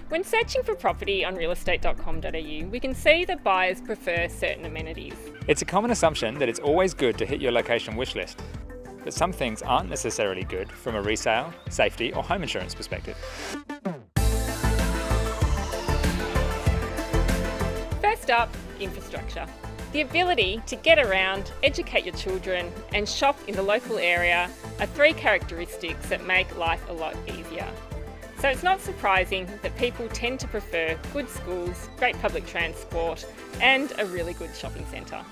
When searching for property on realestate.com.au, we can see that buyers prefer certain amenities. It's a common assumption that it's always good to hit your location wish list, but some things aren't necessarily good from a resale, safety or home insurance perspective. First up, infrastructure. The ability to get around, educate your children and shop in the local area are three characteristics that make life a lot easier. So it's not surprising that people tend to prefer good schools, great public transport and a really good shopping centre.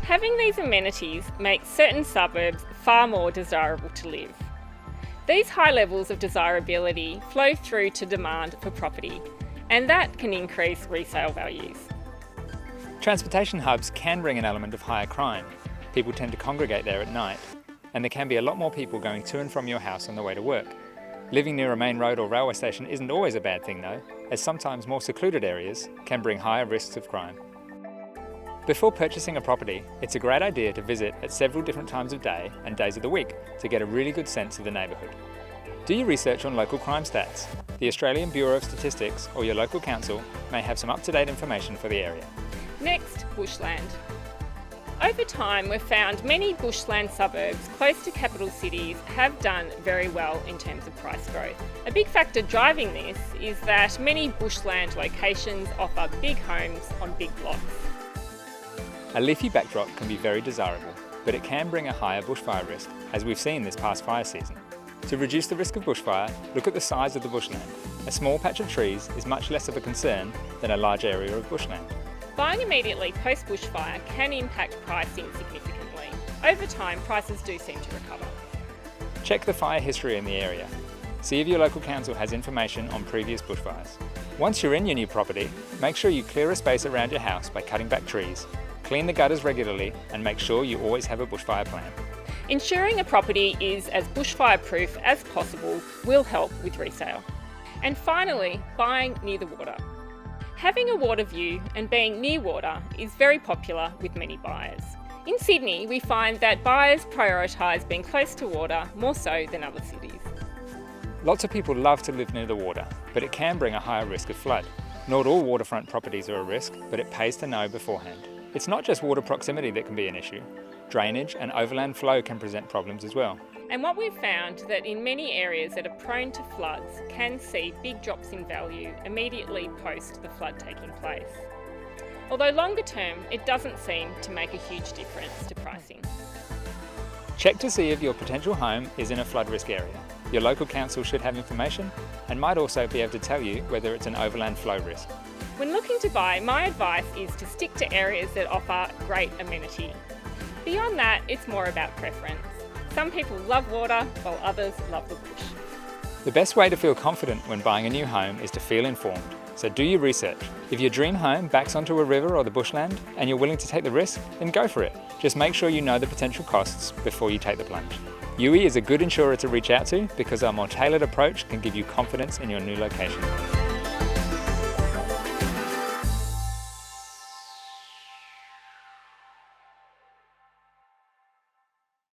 Having these amenities makes certain suburbs far more desirable to live. These high levels of desirability flow through to demand for property, and that can increase resale values. Transportation hubs can bring an element of higher crime. People tend to congregate there at night, and there can be a lot more people going to and from your house on the way to work. Living near a main road or railway station isn't always a bad thing though, as sometimes more secluded areas can bring higher risks of crime. Before purchasing a property, it's a great idea to visit at several different times of day and days of the week to get a really good sense of the neighbourhood. Do your research on local crime stats. The Australian Bureau of Statistics or your local council may have some up-to-date information for the area. Next, bushland. Over time, we've found many bushland suburbs close to capital cities have done very well in terms of price growth. A big factor driving this is that many bushland locations offer big homes on big blocks. A leafy backdrop can be very desirable, but it can bring a higher bushfire risk, as we've seen this past fire season. To reduce the risk of bushfire, look at the size of the bushland. A small patch of trees is much less of a concern than a large area of bushland. Buying immediately post-bushfire can impact pricing significantly. Over time, prices do seem to recover. Check the fire history in the area. See if your local council has information on previous bushfires. Once you're in your new property, make sure you clear a space around your house by cutting back trees, clean the gutters regularly and make sure you always have a bushfire plan. Ensuring a property is as bushfire-proof as possible will help with resale. And finally, buying near the water. Having a water view and being near water is very popular with many buyers. In Sydney, we find that buyers prioritise being close to water more so than other cities. Lots of people love to live near the water, but it can bring a higher risk of flood. Not all waterfront properties are a risk, but it pays to know beforehand. It's not just water proximity that can be an issue. Drainage and overland flow can present problems as well. And what we've found that in many areas that are prone to floods can see big drops in value immediately post the flood taking place. Although longer term, it doesn't seem to make a huge difference to pricing. Check to see if your potential home is in a flood risk area. Your local council should have information and might also be able to tell you whether it's an overland flow risk. When looking to buy, my advice is to stick to areas that offer great amenity. Beyond that, it's more about preference. Some people love water, while others love the bush. The best way to feel confident when buying a new home is to feel informed. So do your research. If your dream home backs onto a river or the bushland and you're willing to take the risk, then go for it. Just make sure you know the potential costs before you take the plunge. Youi is a good insurer to reach out to because our more tailored approach can give you confidence in your new location.